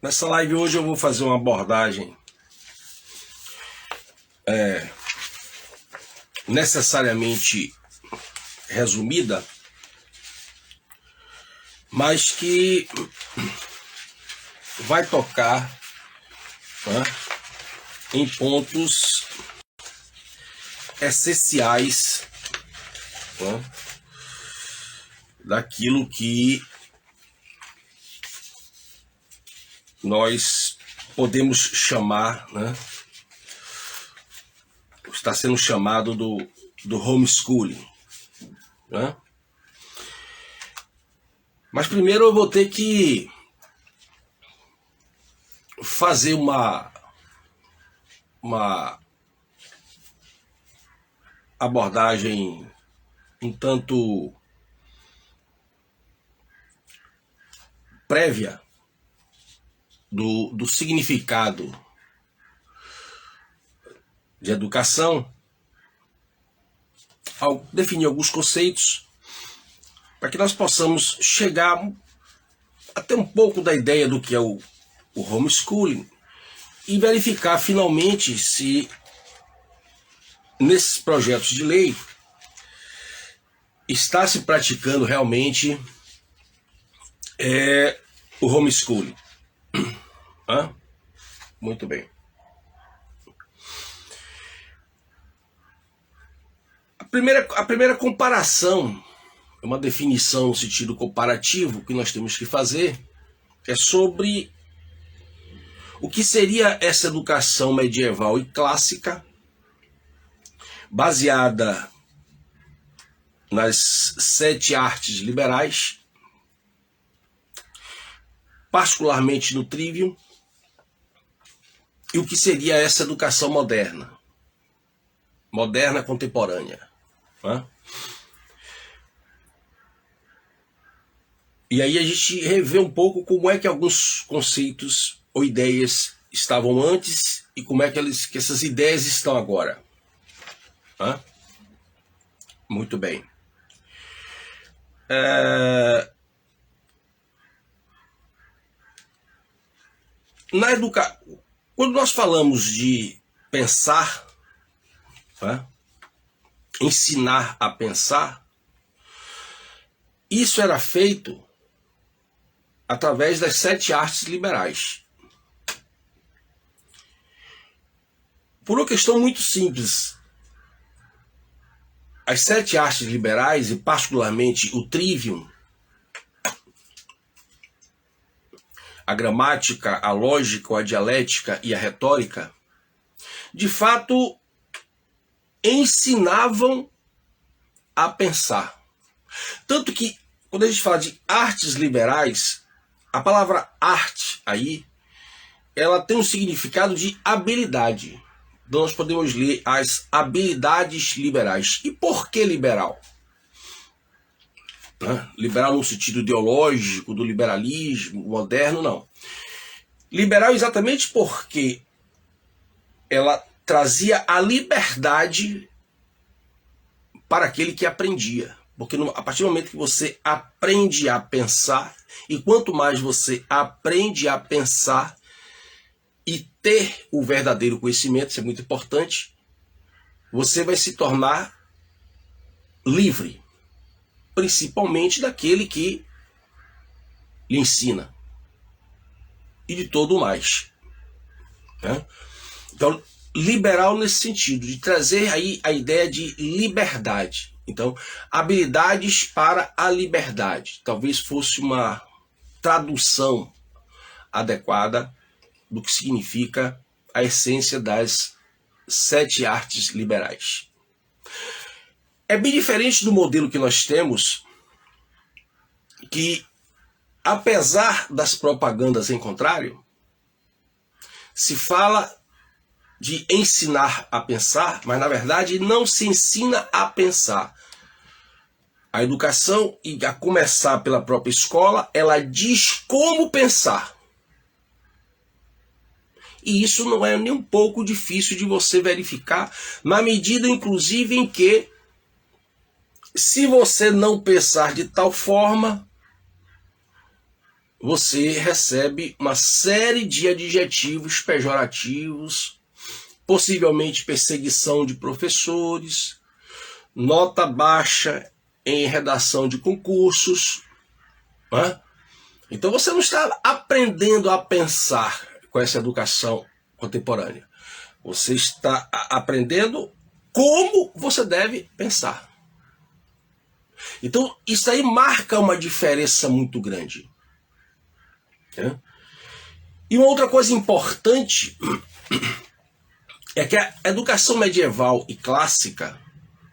Nessa live hoje eu vou fazer uma abordagem necessariamente resumida, mas que vai tocar, né, em pontos essenciais, né, daquilo que nós podemos chamar, né, está sendo chamado do homeschooling, né? Mas primeiro eu vou ter que fazer uma abordagem um tanto prévia do significado de educação, ao definir alguns conceitos, para que nós possamos chegar até um pouco da ideia do que é o homeschooling e verificar finalmente se nesses projetos de lei está se praticando realmente o homeschooling. Muito bem. A primeira comparação, uma definição no sentido comparativo que nós temos que fazer é sobre o que seria essa educação medieval e clássica, baseada nas 7 artes liberais, particularmente no trivium, e o que seria essa educação moderna contemporânea. E aí a gente revê um pouco como é que alguns conceitos ou ideias estavam antes e como é que essas ideias estão agora. Muito bem. Quando nós falamos de pensar, ensinar a pensar, isso era feito através das 7 artes liberais. Por uma questão muito simples. As 7 artes liberais, e particularmente o trivium, a gramática, a lógica, a dialética e a retórica, de fato ensinavam a pensar. Tanto que, quando a gente fala de artes liberais, a palavra arte aí, ela tem um significado de habilidade. Então nós podemos ler as habilidades liberais. E por que liberal? Liberal no sentido ideológico, do liberalismo moderno, não. Liberal exatamente porque ela trazia a liberdade para aquele que aprendia. Porque a partir do momento que você aprende a pensar, e quanto mais você aprende a pensar e ter o verdadeiro conhecimento, isso é muito importante, você vai se tornar livre, principalmente daquele que lhe ensina e de todo o mais. Então, liberal nesse sentido, de trazer aí a ideia de liberdade. Então, habilidades para a liberdade. Talvez fosse uma tradução adequada do que significa a essência das 7 artes liberais. É bem diferente do modelo que nós temos, que, apesar das propagandas em contrário, se fala de ensinar a pensar, mas na verdade não se ensina a pensar. A educação, e a começar pela própria escola, ela diz como pensar. E isso não é nem um pouco difícil de você verificar, na medida inclusive em que, se você não pensar de tal forma, você recebe uma série de adjetivos pejorativos, possivelmente perseguição de professores, nota baixa em redação de concursos, né? Então você não está aprendendo a pensar com essa educação contemporânea. Você está aprendendo como você deve pensar. Então isso aí marca uma diferença muito grande, né? E uma outra coisa importante é que a educação medieval e clássica,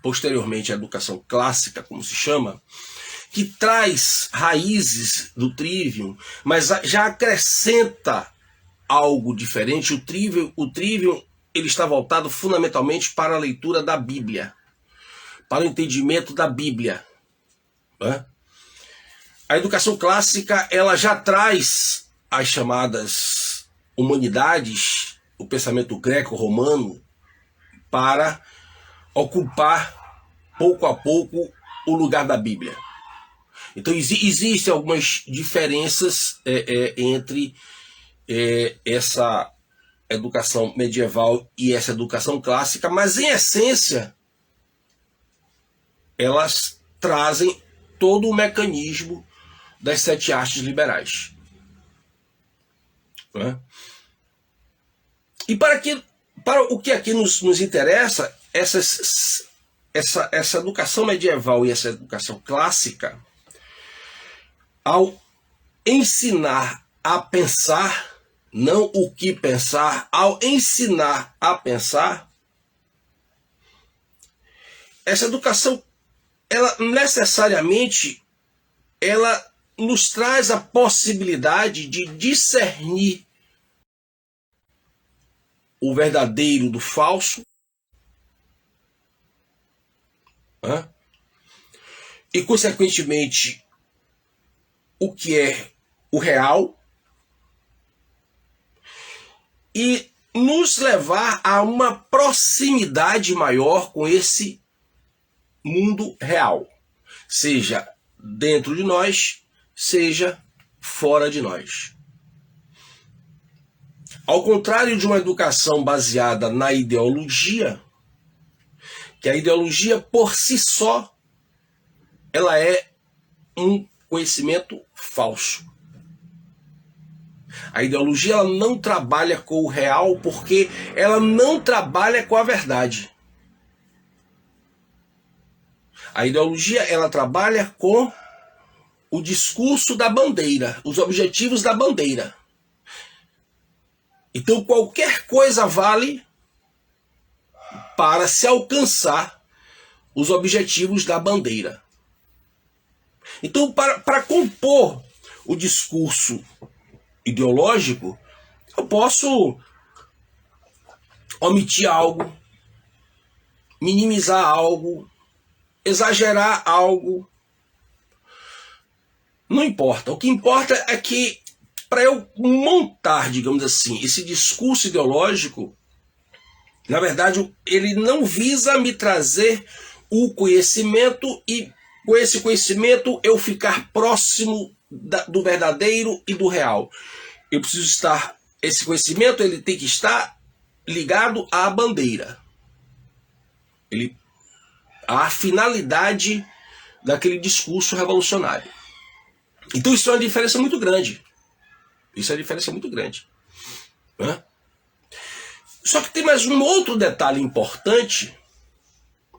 posteriormente a educação clássica, como se chama, que traz raízes do trivium, mas já acrescenta algo diferente. O trivium ele está voltado fundamentalmente para a leitura da Bíblia, para o entendimento da Bíblia, né? A educação clássica ela já traz as chamadas humanidades, o pensamento greco-romano, para ocupar pouco a pouco o lugar da Bíblia. Então existem algumas diferenças entre essa educação medieval e essa educação clássica, mas em essência elas trazem todo o mecanismo das 7 artes liberais, né? E para o que aqui nos interessa, essa educação medieval e essa educação clássica, ao ensinar a pensar, não o que pensar, ao ensinar a pensar, essa educação, ela necessariamente, ela nos traz a possibilidade de discernir o verdadeiro do falso, né? E, consequentemente, o que é o real, e nos levar a uma proximidade maior com esse mundo real, seja dentro de nós, seja fora de nós. Ao contrário de uma educação baseada na ideologia, que a ideologia por si só, ela é um conhecimento falso. A ideologia ela não trabalha com o real porque ela não trabalha com a verdade. A ideologia ela trabalha com o discurso da bandeira, os objetivos da bandeira. Então qualquer coisa vale para se alcançar os objetivos da bandeira. Então para compor o discurso ideológico, eu posso omitir algo, minimizar algo, exagerar algo. Não importa. O que importa é que para eu montar, digamos assim, esse discurso ideológico, na verdade, ele não visa me trazer o conhecimento e com esse conhecimento eu ficar próximo do verdadeiro e do real. Eu preciso estar, esse conhecimento ele tem que estar ligado à bandeira. À finalidade daquele discurso revolucionário. Então isso é uma diferença muito grande. Isso é uma diferença muito grande, né? Só que tem mais um outro detalhe importante,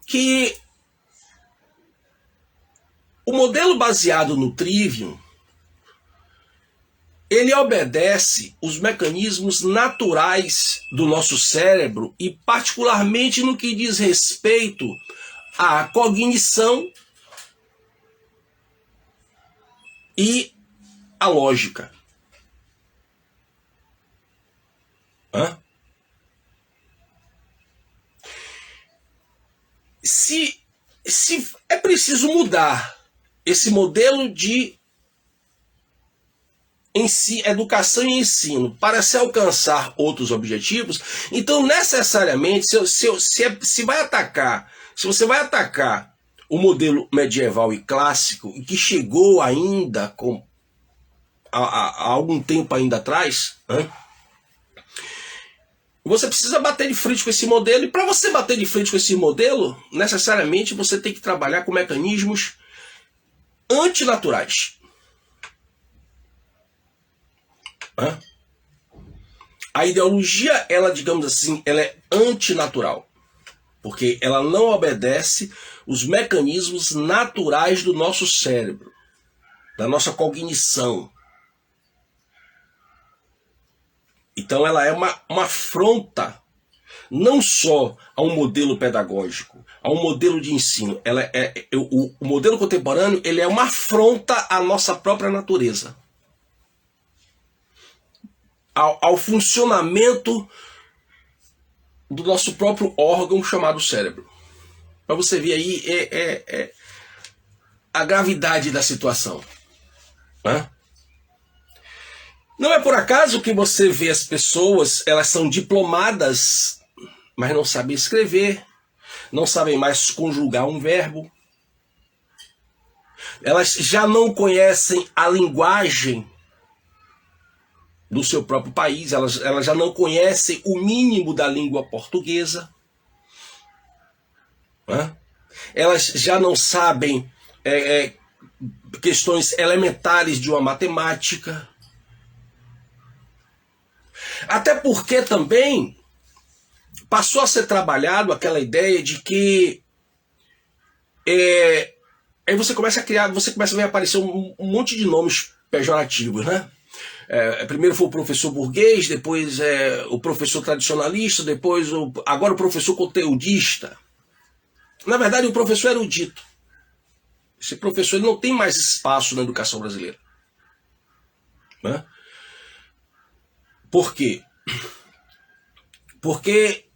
que o modelo baseado no trivium, ele obedece os mecanismos naturais do nosso cérebro e particularmente no que diz respeito à cognição e à lógica. Se é preciso mudar esse modelo de educação e ensino para se alcançar outros objetivos, então necessariamente se você vai atacar o modelo medieval e clássico, e que chegou ainda com há algum tempo ainda atrás, né? Você precisa bater de frente com esse modelo, e para você bater de frente com esse modelo, necessariamente você tem que trabalhar com mecanismos antinaturais. A ideologia, ela, digamos assim, ela é antinatural, porque ela não obedece os mecanismos naturais do nosso cérebro, da nossa cognição. Então ela é uma afronta não só a um modelo pedagógico, a um modelo de ensino. O modelo contemporâneo, ele é uma afronta à nossa própria natureza, ao funcionamento do nosso próprio órgão chamado cérebro. Para você ver aí a gravidade da situação. Né? Não é por acaso que você vê as pessoas, elas são diplomadas, mas não sabem escrever, não sabem mais conjugar um verbo. Elas já não conhecem a linguagem do seu próprio país, elas já não conhecem o mínimo da língua portuguesa. Elas já não sabem questões elementares de uma matemática. Até porque também passou a ser trabalhado aquela ideia de que aí você começa a ver aparecer um monte de nomes pejorativos, né? Primeiro foi o professor burguês, depois o professor tradicionalista, depois agora o professor conteudista. Na verdade, o professor erudito. Esse professor ele não tem mais espaço na educação brasileira. Né? Por quê? Porque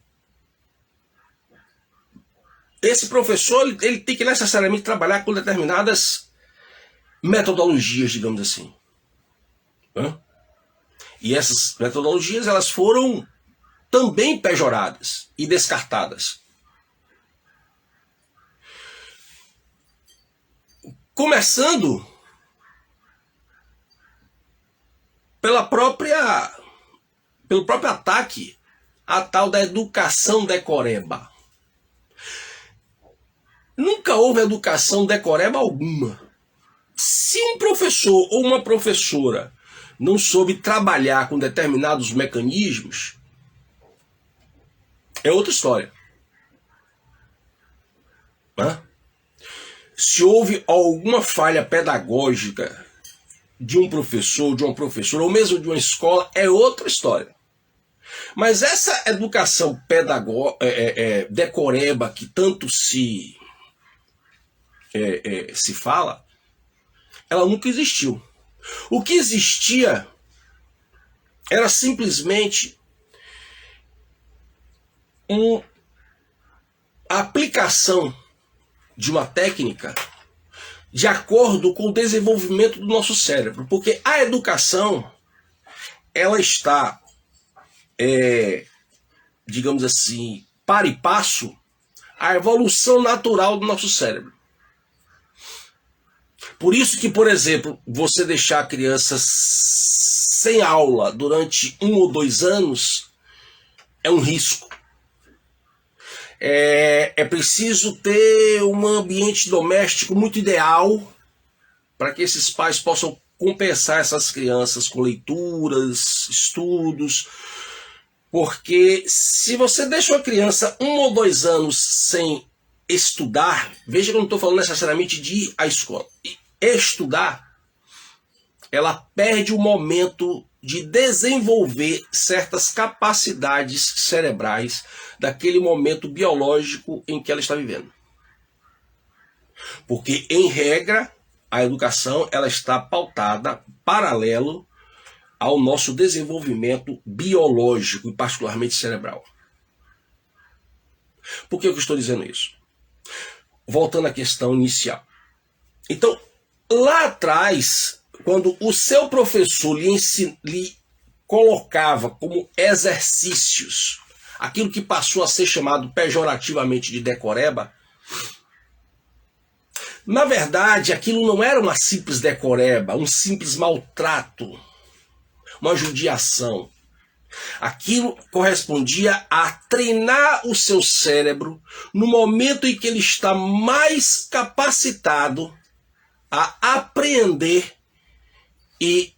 esse professor ele tem que necessariamente trabalhar com determinadas metodologias, digamos assim. E essas metodologias elas foram também pejoradas e descartadas. Começando pelo próprio ataque à tal da educação decoreba. Nunca houve educação decoreba alguma. Se um professor ou uma professora não soube trabalhar com determinados mecanismos, é outra história. Se houve alguma falha pedagógica de um professor, de uma professora, ou mesmo de uma escola, é outra história. Mas essa educação decoreba que tanto se fala, ela nunca existiu. O que existia era simplesmente a aplicação de uma técnica de acordo com o desenvolvimento do nosso cérebro. Porque a educação, ela está, digamos assim, para e passo à evolução natural do nosso cérebro. Por isso que, por exemplo, você deixar a criança sem aula durante 1 ou 2 anos é um risco. É preciso ter um ambiente doméstico muito ideal para que esses pais possam compensar essas crianças com leituras, estudos. Porque se você deixa uma criança 1 ou 2 anos sem estudar, veja que eu não estou falando necessariamente de ir à escola. Estudar, ela perde o momento de desenvolver certas capacidades cerebrais daquele momento biológico em que ela está vivendo. Porque, em regra, a educação ela está pautada paralelo ao nosso desenvolvimento biológico e particularmente cerebral. Por que eu estou dizendo isso? Voltando à questão inicial. Então, lá atrás, quando o seu professor lhe colocava como exercícios aquilo que passou a ser chamado pejorativamente de decoreba, Na verdade, aquilo não era uma simples decoreba, um simples maltrato, uma judiação. Aquilo correspondia a treinar o seu cérebro no momento em que ele está mais capacitado a apreender e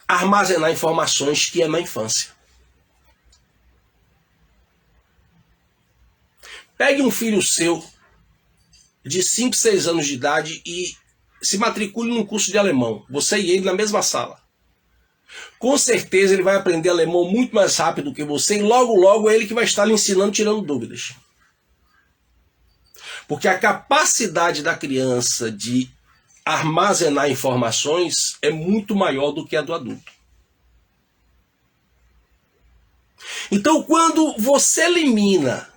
armazenar informações, que é na infância. Pegue um filho seu de 5, 6 anos de idade e se matricule num curso de alemão. Você e ele na mesma sala. Com certeza ele vai aprender alemão muito mais rápido que você e logo logo é ele que vai estar lhe ensinando, tirando dúvidas. Porque a capacidade da criança de armazenar informações é muito maior do que a do adulto. Então, quando você elimina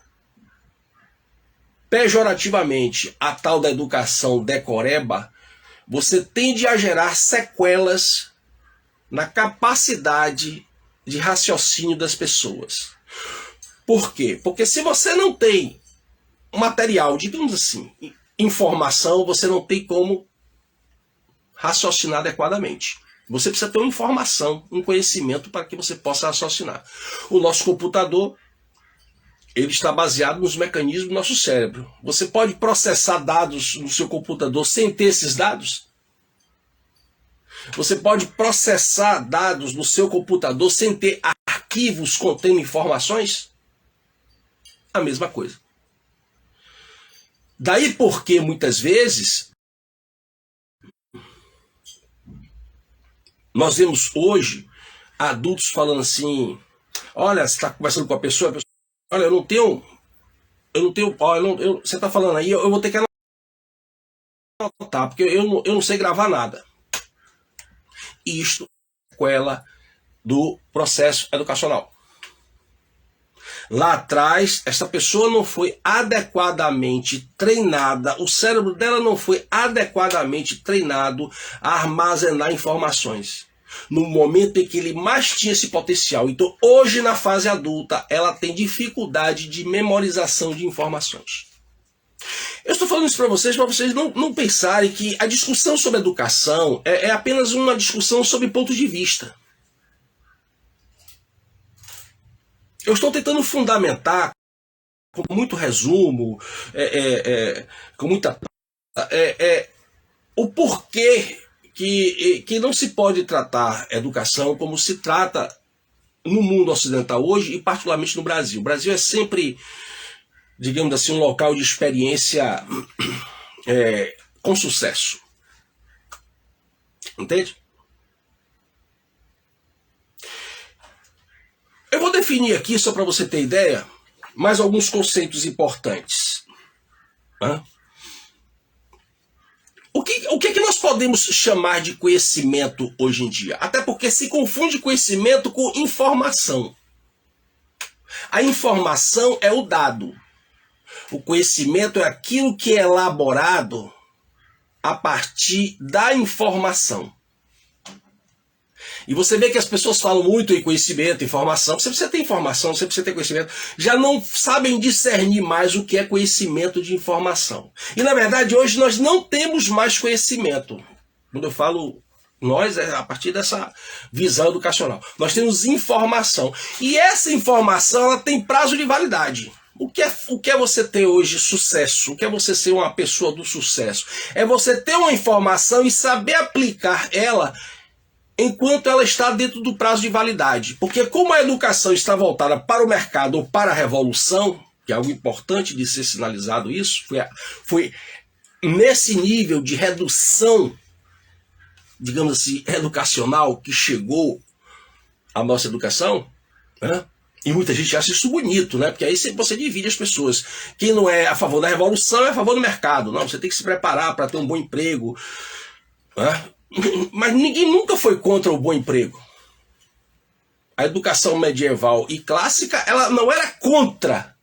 pejorativamente a tal da educação decoreba, você tende a gerar sequelas na capacidade de raciocínio das pessoas. Por quê? Porque se você não tem material, digamos assim, informação, você não tem como raciocinar adequadamente. Você precisa ter uma informação, um conhecimento para que você possa raciocinar. O nosso computador, ele está baseado nos mecanismos do nosso cérebro. Você pode processar dados no seu computador sem ter esses dados? Você pode processar dados no seu computador sem ter arquivos contendo informações? A mesma coisa. Daí porque, muitas vezes, nós vemos hoje adultos falando assim, olha, você está conversando com a pessoa, olha, você está falando aí, eu vou ter que anotar, porque eu não sei gravar nada. Isto é sequela do processo educacional. Lá atrás, essa pessoa não foi adequadamente treinada, o cérebro dela não foi adequadamente treinado a armazenar informações. No momento em que ele mais tinha esse potencial. Então, hoje, na fase adulta, ela tem dificuldade de memorização de informações. Eu estou falando isso para vocês não pensarem que a discussão sobre educação é apenas uma discussão sobre pontos de vista. Eu estou tentando fundamentar, com muito resumo, com muita... o porquê que não se pode tratar educação como se trata no mundo ocidental hoje e particularmente no Brasil. O Brasil é sempre, digamos assim, um local de experiência com sucesso. Entende? Eu vou definir aqui, só para você ter ideia, mais alguns conceitos importantes. O que é que nós podemos chamar de conhecimento hoje em dia? Até porque se confunde conhecimento com informação. A informação é o dado. O conhecimento é aquilo que é elaborado a partir da informação. E você vê que as pessoas falam muito em conhecimento, informação. Você precisa ter informação, você precisa ter conhecimento. Já não sabem discernir mais o que é conhecimento de informação. E na verdade hoje nós não temos mais conhecimento. Quando eu falo nós, é a partir dessa visão educacional. Nós temos informação. E essa informação ela tem prazo de validade. O que é você ter hoje sucesso? O que é você ser uma pessoa do sucesso? É você ter uma informação e saber aplicar ela enquanto ela está dentro do prazo de validade. Porque como a educação está voltada para o mercado ou para a revolução, que é algo importante de ser sinalizado isso, foi nesse nível de redução, digamos assim, educacional que chegou a nossa educação, né? E muita gente acha isso bonito, né? Porque aí você divide as pessoas. Quem não é a favor da revolução é a favor do mercado. Não, você tem que se preparar para ter um bom emprego, né? Mas ninguém nunca foi contra o bom emprego. A educação medieval e clássica, ela não era contra,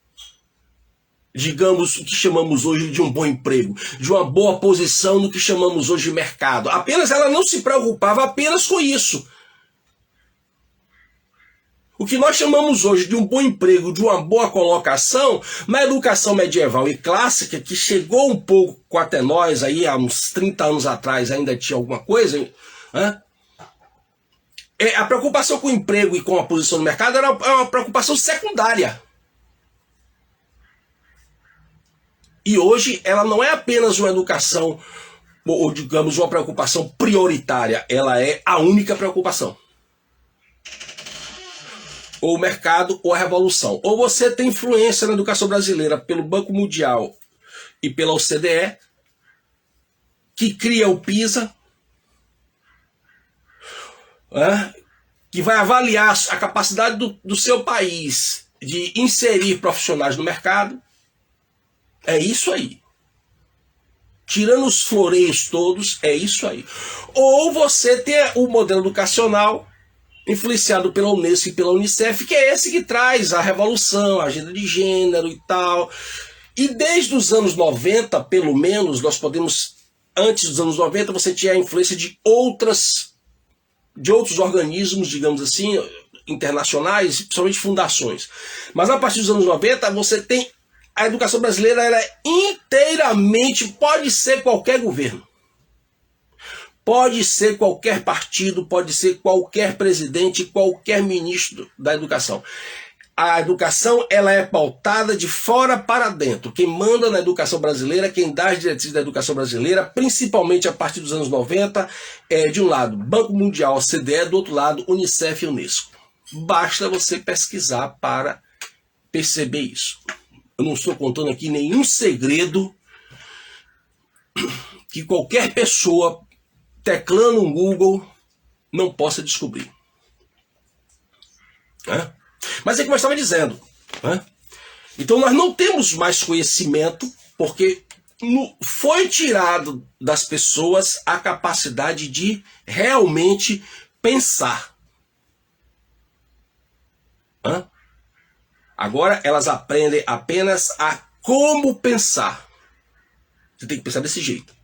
digamos, o que chamamos hoje de um bom emprego, de uma boa posição no que chamamos hoje de mercado. Apenas ela não se preocupava apenas com isso. O que nós chamamos hoje de um bom emprego, de uma boa colocação, na educação medieval e clássica, que chegou um pouco até nós, aí há uns 30 anos atrás ainda tinha alguma coisa, né? A preocupação com o emprego e com a posição no mercado era uma preocupação secundária. E hoje ela não é apenas uma educação, ou digamos, uma preocupação prioritária, ela é a única preocupação. Ou o mercado ou a revolução. Ou você tem influência na educação brasileira pelo Banco Mundial e pela OCDE, que cria o PISA, que vai avaliar a capacidade do seu país de inserir profissionais no mercado. É isso aí. Tirando os floreios todos, é isso aí. Ou você tem o modelo educacional influenciado pela Unesco e pela Unicef, que é esse que traz a revolução, a agenda de gênero e tal. E desde os anos 90, pelo menos, nós podemos, antes dos anos 90, você tinha a influência de outros organismos, digamos assim, internacionais, principalmente fundações. Mas a partir dos anos 90, você tem a educação brasileira, ela é inteiramente, pode ser qualquer governo. Pode ser qualquer partido, pode ser qualquer presidente, qualquer ministro da educação. A educação, ela é pautada de fora para dentro. Quem manda na educação brasileira, quem dá as diretrizes da educação brasileira, principalmente a partir dos anos 90, é de um lado Banco Mundial, OCDE, do outro lado Unicef e Unesco. Basta você pesquisar para perceber isso. Eu não estou contando aqui nenhum segredo que qualquer pessoa teclando no Google não possa descobrir. Mas é como eu estava dizendo. Então nós não temos mais conhecimento porque foi tirado das pessoas a capacidade de realmente pensar. Agora elas aprendem apenas a como pensar. Você tem que pensar desse jeito.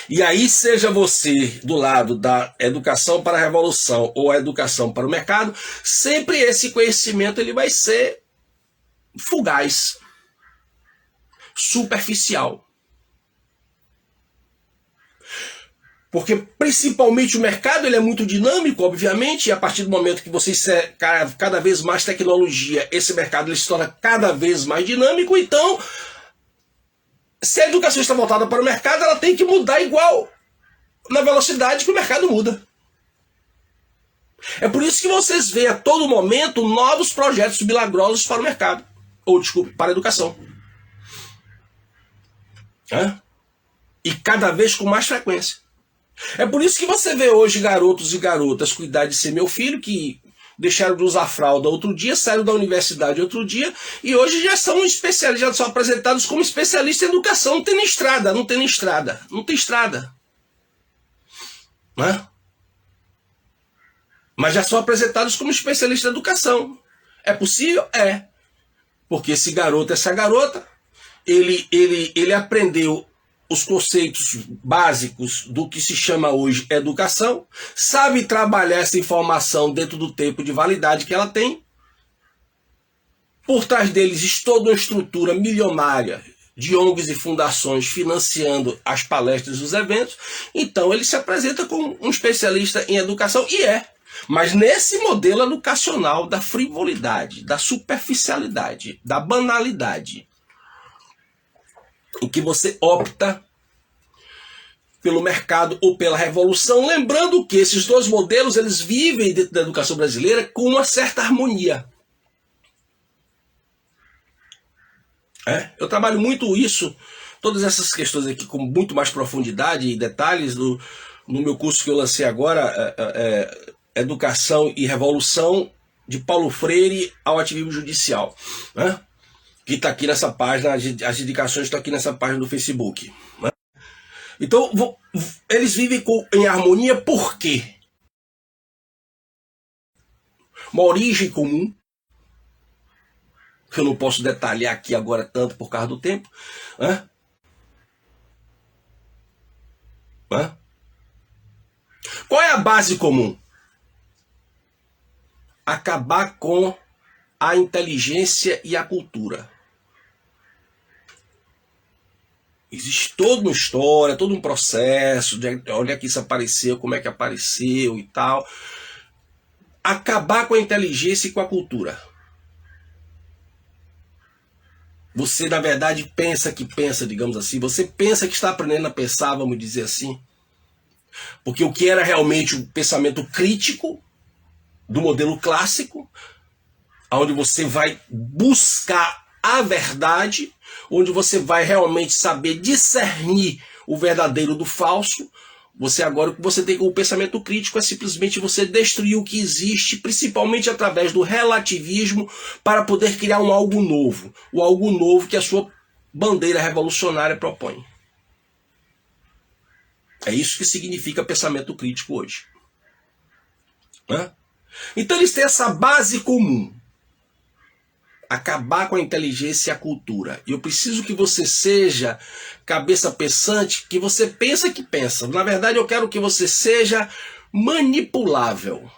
E aí, seja você do lado da educação para a revolução ou a educação para o mercado, sempre esse conhecimento ele vai ser fugaz, superficial. Porque principalmente o mercado ele é muito dinâmico, obviamente, e a partir do momento que você insere cada vez mais tecnologia, esse mercado ele se torna cada vez mais dinâmico, então se a educação está voltada para o mercado, ela tem que mudar igual na velocidade que o mercado muda. É por isso que vocês veem a todo momento novos projetos milagrosos para o mercado. Ou, desculpe, para a educação. E cada vez com mais frequência. É por isso que você vê hoje garotos e garotas com idade de ser meu filho, que deixaram de usar fralda outro dia, saíram da universidade outro dia, e hoje já são especialistas, já são apresentados como especialistas em educação. Não tem nem estrada, não tem nem estrada, não tem estrada. Mas já são apresentados como especialistas em educação. É possível? É. Porque esse garoto, essa garota, ele aprendeu os conceitos básicos do que se chama hoje educação, sabe trabalhar essa informação dentro do tempo de validade que ela tem. Por trás deles está toda uma estrutura milionária de ONGs e fundações financiando as palestras e os eventos. Então ele se apresenta como um especialista em educação, e é. Mas nesse modelo educacional da frivolidade, da superficialidade, da banalidade, em que você opta pelo mercado ou pela revolução, lembrando que esses dois modelos eles vivem dentro da educação brasileira com uma certa harmonia. Eu trabalho muito isso, todas essas questões aqui com muito mais profundidade e detalhes no meu curso que eu lancei agora, Educação e Revolução, de Paulo Freire ao Ativismo Judicial, que está aqui nessa página, as indicações estão aqui nessa página do Facebook. Então, eles vivem em harmonia por quê? Uma origem comum, que eu não posso detalhar aqui agora tanto por causa do tempo. Qual é a base comum? acabar com a inteligência e a cultura. Existe toda uma história, todo um processo de onde é que isso apareceu, como é que apareceu e tal. Acabar com a inteligência e com a cultura. Você, na verdade, pensa que pensa, digamos assim. Você pensa que está aprendendo a pensar, vamos dizer assim. Porque o que era realmente o pensamento crítico do modelo clássico, onde você vai buscar a verdade, onde você vai realmente saber discernir o verdadeiro do falso. Você agora, o que você tem com o pensamento crítico é simplesmente você destruir o que existe, principalmente através do relativismo, para poder criar um algo novo. O algo novo que a sua bandeira revolucionária propõe. É isso que significa pensamento crítico hoje. Então eles têm essa base comum. Acabar com a inteligência e a cultura. E eu preciso que você seja cabeça pensante, que você pensa que pensa. Na verdade, eu quero que você seja manipulável.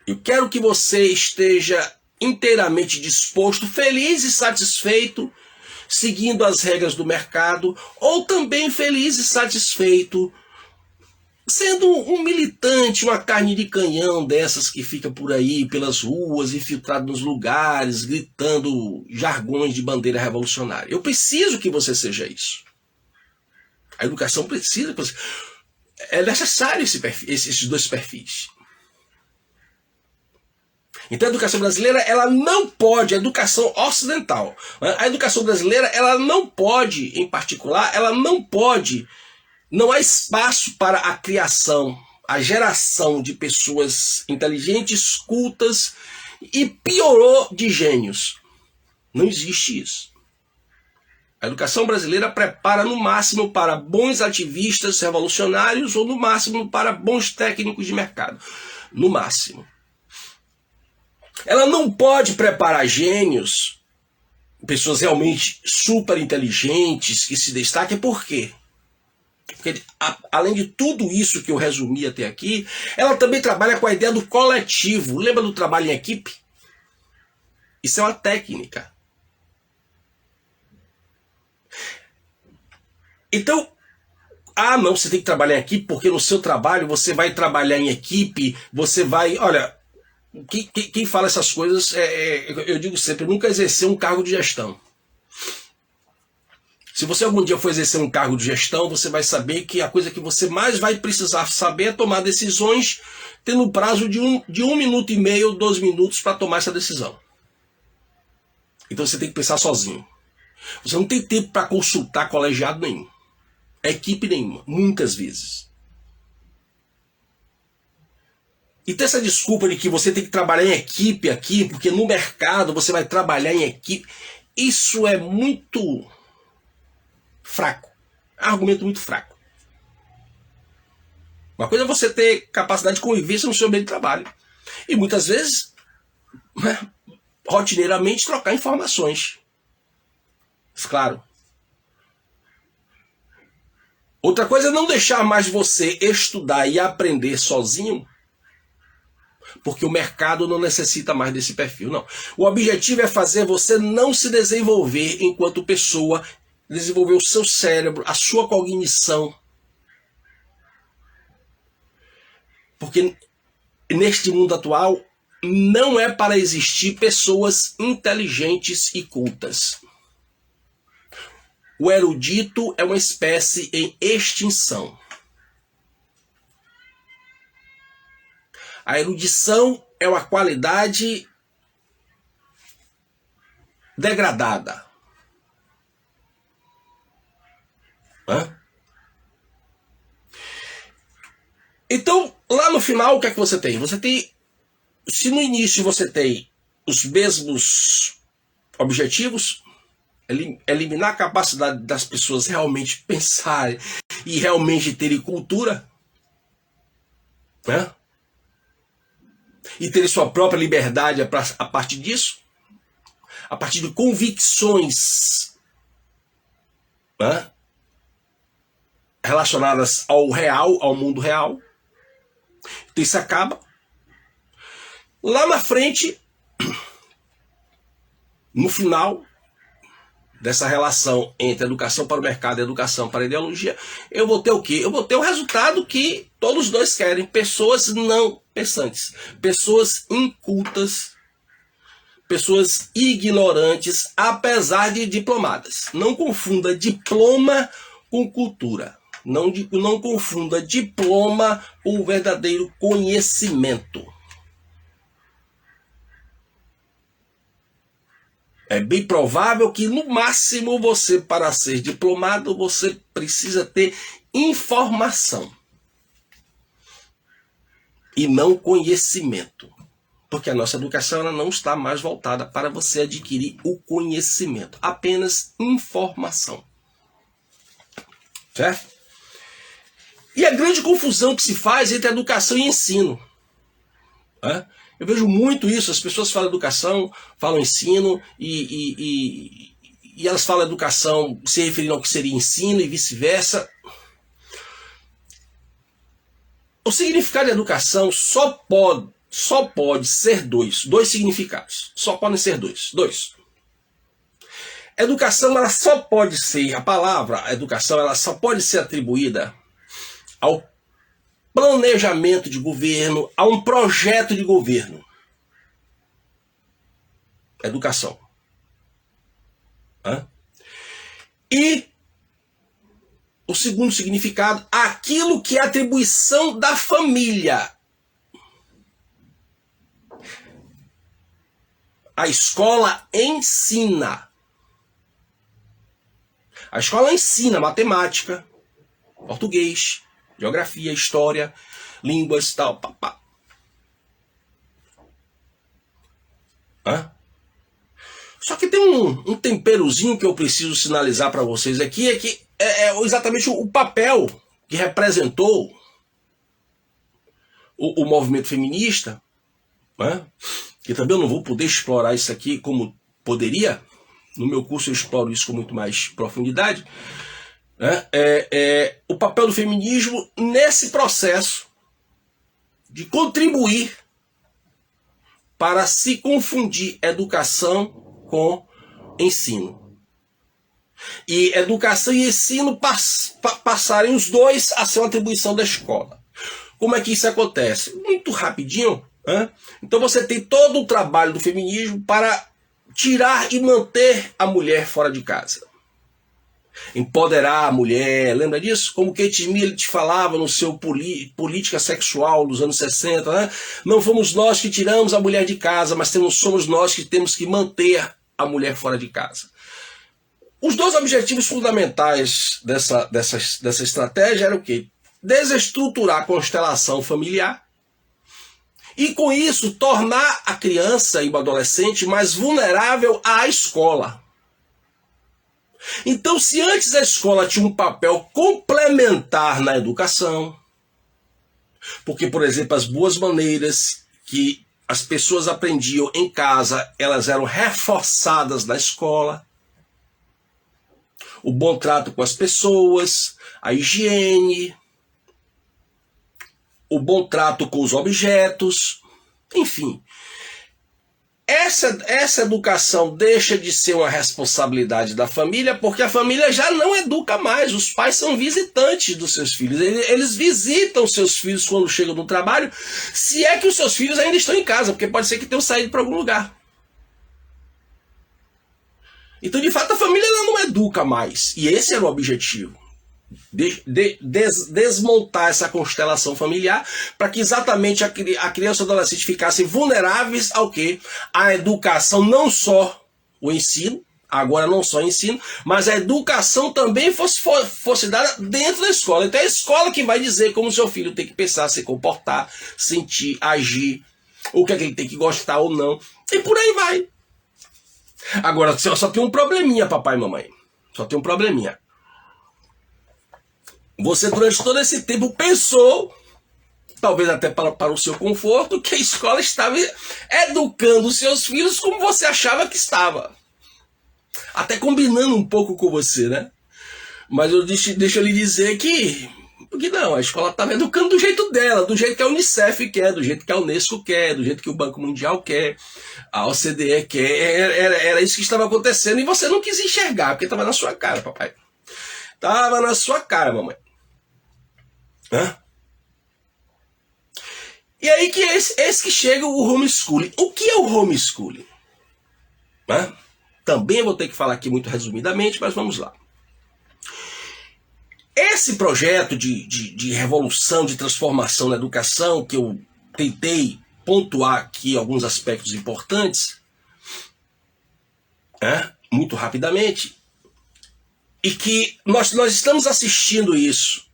Eu quero que você esteja inteiramente disposto, feliz e satisfeito, seguindo as regras do mercado, ou também feliz e satisfeito sendo um militante, uma carne de canhão dessas que fica por aí pelas ruas, infiltrado nos lugares, gritando jargões de bandeira revolucionária. Eu preciso que você seja isso. A educação precisa. É necessário esses dois perfis. Então a educação brasileira, ela não pode, a educação ocidental, a educação brasileira, ela não pode, em particular, ela não pode. Não há espaço para a criação, a geração de pessoas inteligentes, cultas e piorou de gênios. Não existe isso. A educação brasileira prepara no máximo para bons ativistas revolucionários ou no máximo para bons técnicos de mercado. No máximo. Ela não pode preparar gênios, pessoas realmente super inteligentes que se destaquem. Por quê? Porque, além de tudo isso que eu resumi até aqui, ela também trabalha com a ideia do coletivo. Lembra do trabalho em equipe? Isso é uma técnica. Então, não, você tem que trabalhar em equipe, porque no seu trabalho você vai trabalhar em equipe, você vai... Olha, quem fala essas coisas, eu digo sempre, nunca exerceu um cargo de gestão. Se você algum dia for exercer um cargo de gestão, você vai saber que a coisa que você mais vai precisar saber é tomar decisões tendo um prazo de 1 minuto e meio, 2 minutos para tomar essa decisão. Então você tem que pensar sozinho. Você não tem tempo para consultar colegiado nenhum. Equipe nenhuma, muitas vezes. E tem essa desculpa de que você tem que trabalhar em equipe aqui, porque no mercado você vai trabalhar em equipe. Isso é muito... fraco. É um argumento muito fraco. Uma coisa é você ter capacidade de convivência no seu meio de trabalho. E muitas vezes, rotineiramente, trocar informações. Mas, claro. Outra coisa é não deixar mais você estudar e aprender sozinho, porque o mercado não necessita mais desse perfil. Não. O objetivo é fazer você não se desenvolver enquanto pessoa, desenvolver o seu cérebro, a sua cognição. Porque neste mundo atual não é para existir pessoas inteligentes e cultas. O erudito é uma espécie em extinção. A erudição é uma qualidade degradada. Então, lá no final, o que é que você tem? Você tem, se no início você tem os mesmos objetivos, eliminar a capacidade das pessoas realmente pensarem e realmente terem cultura, e terem sua própria liberdade a partir disso, a partir de convicções relacionadas ao real, ao mundo real. Então isso acaba. Lá na frente, no final dessa relação entre educação para o mercado e educação para a ideologia, eu vou ter o quê? Eu vou ter o resultado que todos dois querem. Pessoas não pensantes, pessoas incultas, pessoas ignorantes, apesar de diplomadas. Não confunda diploma com cultura. Não confunda diploma com o verdadeiro conhecimento. É bem provável que, no máximo, você, para ser diplomado, você precisa ter informação e não conhecimento. Porque a nossa educação ela não está mais voltada para você adquirir o conhecimento, apenas informação. Certo? E a grande confusão que se faz entre educação e ensino. Eu vejo muito isso, as pessoas falam educação, falam ensino, e elas falam educação se referindo ao que seria ensino e vice-versa. O significado de educação só pode ser dois significados. Só podem ser dois. Educação, ela só pode ser, a palavra educação, ela só pode ser atribuída ao planejamento de governo, a um projeto de governo. Educação. E o segundo significado, aquilo que é atribuição da família. A escola ensina. A escola ensina matemática, português, geografia, história, línguas, tal, papá. Só que tem um temperozinho que eu preciso sinalizar para vocês aqui, é que é exatamente o papel que representou o movimento feminista, que também eu não vou poder explorar isso aqui como poderia. No meu curso eu exploro isso com muito mais profundidade. O papel do feminismo nesse processo de contribuir para se confundir educação com ensino. E educação e ensino passarem os dois a ser uma atribuição da escola. Como é que isso acontece? Muito rapidinho. Então você tem todo o trabalho do feminismo para tirar e manter a mulher fora de casa. Empoderar a mulher, lembra disso? Como Kate Millett falava no seu Política Sexual dos anos 60, Não fomos nós que tiramos a mulher de casa, mas somos nós que temos que manter a mulher fora de casa. Os dois objetivos fundamentais dessa estratégia eram o quê? Desestruturar a constelação familiar e, com isso, tornar a criança e o adolescente mais vulnerável à escola. Então, se antes a escola tinha um papel complementar na educação, porque, por exemplo, as boas maneiras que as pessoas aprendiam em casa, elas eram reforçadas na escola, o bom trato com as pessoas, a higiene, o bom trato com os objetos, enfim. Essa educação deixa de ser uma responsabilidade da família, porque a família já não educa mais. Os pais são visitantes dos seus filhos. Eles visitam seus filhos quando chegam no trabalho, se é que os seus filhos ainda estão em casa, porque pode ser que tenham saído para algum lugar. Então, de fato, a família não educa mais. E esse era o objetivo. Desmontar essa constelação familiar para que exatamente a criança e o adolescente ficassem vulneráveis ao quê? A educação, não só o ensino, agora não só o ensino, mas a educação também fosse dada dentro da escola. Então é a escola que vai dizer como o seu filho tem que pensar, se comportar, sentir, agir, o que é que ele tem que gostar ou não, e por aí vai. Agora, só tem um probleminha, papai e mamãe. Só tem um probleminha. Você, durante todo esse tempo, pensou, talvez até para o seu conforto, que a escola estava educando os seus filhos como você achava que estava. Até combinando um pouco com você, né? Mas deixa eu lhe dizer que Porque não, a escola estava educando do jeito dela, do jeito que a Unicef quer, do jeito que a Unesco quer, do jeito que o Banco Mundial quer, a OCDE quer. Era isso que estava acontecendo e você não quis enxergar, porque estava na sua cara, papai. Estava na sua cara, mamãe. Hã? E aí que esse que chega o homeschooling. O que é o homeschooling? Hã? Também vou ter que falar aqui muito resumidamente, mas vamos lá. Esse projeto de revolução, de transformação na educação, que eu tentei pontuar aqui alguns aspectos importantes, muito rapidamente, e que nós estamos assistindo isso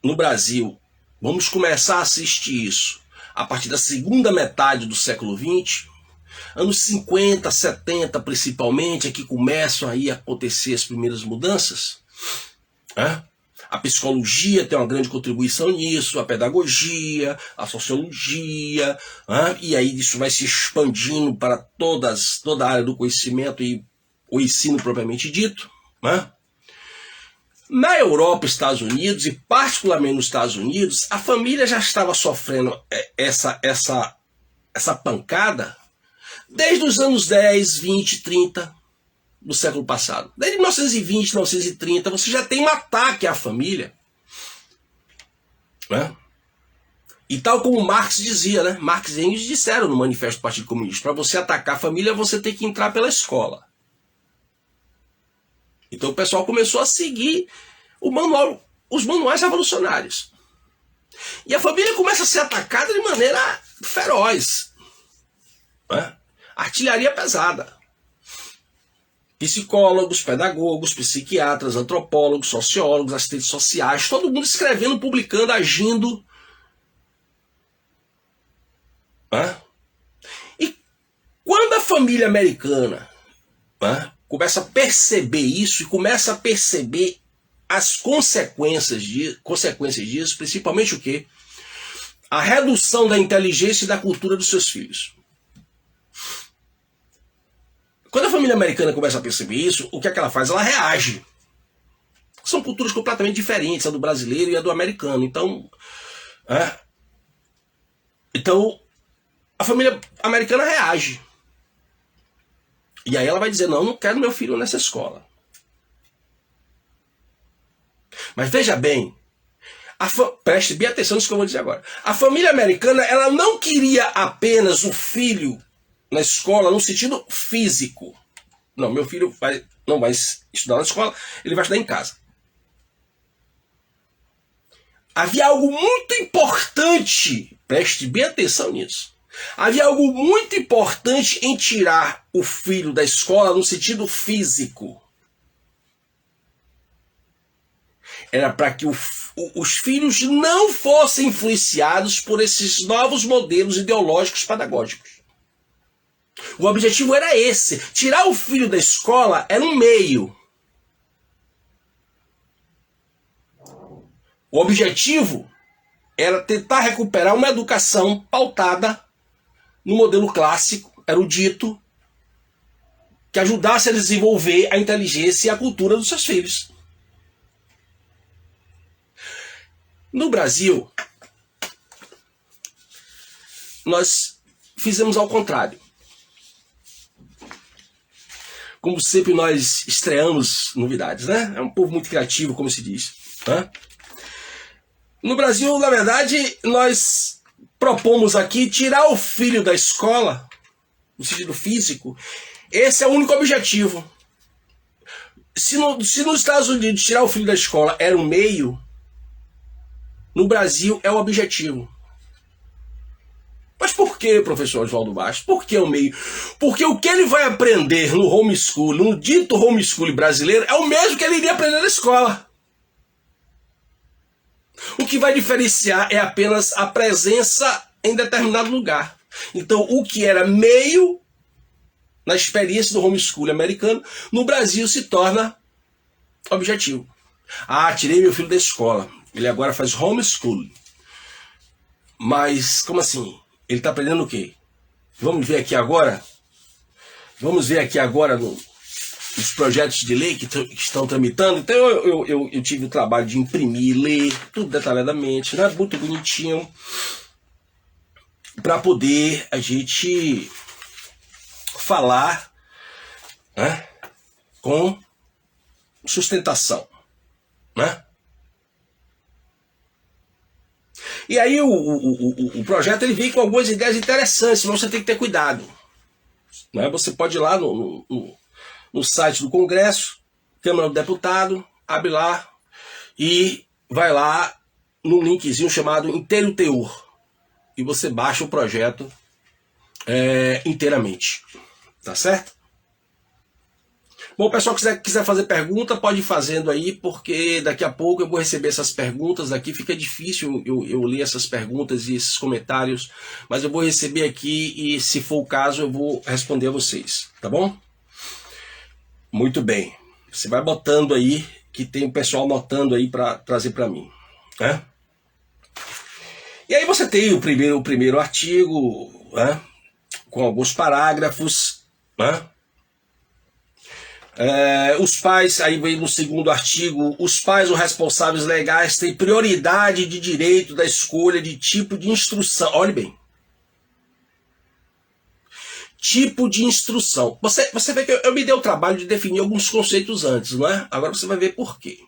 no Brasil, vamos começar a assistir isso a partir da segunda metade do século XX, anos 50, 70 principalmente, é que começam aí a acontecer as primeiras mudanças. A psicologia tem uma grande contribuição nisso, a pedagogia, a sociologia, e aí isso vai se expandindo para toda a área do conhecimento e o ensino propriamente dito. Na Europa e Estados Unidos, e particularmente nos Estados Unidos, a família já estava sofrendo essa pancada desde os anos 10, 20, 30 do século passado. Desde 1920, 1930, você já tem um ataque à família. E tal como Marx dizia, né? Marx e Engels disseram no Manifesto do Partido Comunista, para você atacar a família, você tem que entrar pela escola. Então o pessoal começou a seguir os manuais revolucionários. E a família começa a ser atacada de maneira feroz. Artilharia pesada. Psicólogos, pedagogos, psiquiatras, antropólogos, sociólogos, assistentes sociais, todo mundo escrevendo, publicando, agindo. E quando a família americana começa a perceber isso e começa a perceber as consequências disso, principalmente o quê? A redução da inteligência e da cultura dos seus filhos. Quando a família americana começa a perceber isso, o que é que ela faz? Ela reage. São culturas completamente diferentes, a do brasileiro e a do americano. Então, a família americana reage. E aí ela vai dizer, não quero meu filho nessa escola. Mas veja bem, preste bem atenção nisso que eu vou dizer agora. A família americana, ela não queria apenas o filho na escola no sentido físico. Não, meu filho não vai estudar na escola, ele vai estudar em casa. Havia algo muito importante, preste bem atenção nisso. Havia algo muito importante em tirar o filho da escola no sentido físico. Era para que os filhos não fossem influenciados por esses novos modelos ideológicos pedagógicos. O objetivo era esse. Tirar o filho da escola era um meio. O objetivo era tentar recuperar uma educação pautada no modelo clássico, erudito, que ajudasse a desenvolver a inteligência e a cultura dos seus filhos. No Brasil, nós fizemos ao contrário. Como sempre, nós estreamos novidades, né? É um povo muito criativo, como se diz. No Brasil, na verdade, nós propomos aqui tirar o filho da escola, no sentido físico. Esse é o único objetivo. Se nos Estados Unidos tirar o filho da escola era um meio, no Brasil é o objetivo. Mas por que, professor Oswaldo Bastos? Por que o meio? Porque o que ele vai aprender no homeschool, no dito homeschool brasileiro, é o mesmo que ele iria aprender na escola. O que vai diferenciar é apenas a presença em determinado lugar. Então, o que era meio na experiência do homeschool americano, no Brasil se torna objetivo. Tirei meu filho da escola. Ele agora faz homeschool. Mas, como assim? Ele está aprendendo o quê? Vamos ver aqui agora? Vamos ver aqui agora os projetos de lei que estão tramitando. Então eu tive o trabalho de imprimir, ler tudo detalhadamente, né? Muito bonitinho, para poder a gente falar, né, com sustentação, né? E aí o projeto ele vem com algumas ideias interessantes, mas você tem que ter cuidado, né? Você pode ir lá no site do Congresso, Câmara do Deputado, abre lá e vai lá num linkzinho chamado Inteiro Teor e você baixa o projeto inteiramente, tá certo? Bom, o pessoal que quiser fazer pergunta, pode ir fazendo aí, porque daqui a pouco eu vou receber essas perguntas aqui. Fica difícil eu ler essas perguntas e esses comentários, mas eu vou receber aqui e, se for o caso, eu vou responder a vocês, tá bom? Muito bem. Você vai botando aí, que tem o pessoal anotando aí para trazer para mim, né? E aí você tem o primeiro artigo, né, com alguns parágrafos, né? Os pais, aí vem no segundo artigo, os pais ou responsáveis legais têm prioridade de direito da escolha de tipo de instrução. Olhe bem. Tipo de instrução. Você vê que eu me dei o trabalho de definir alguns conceitos antes, não é? Agora você vai ver por quê.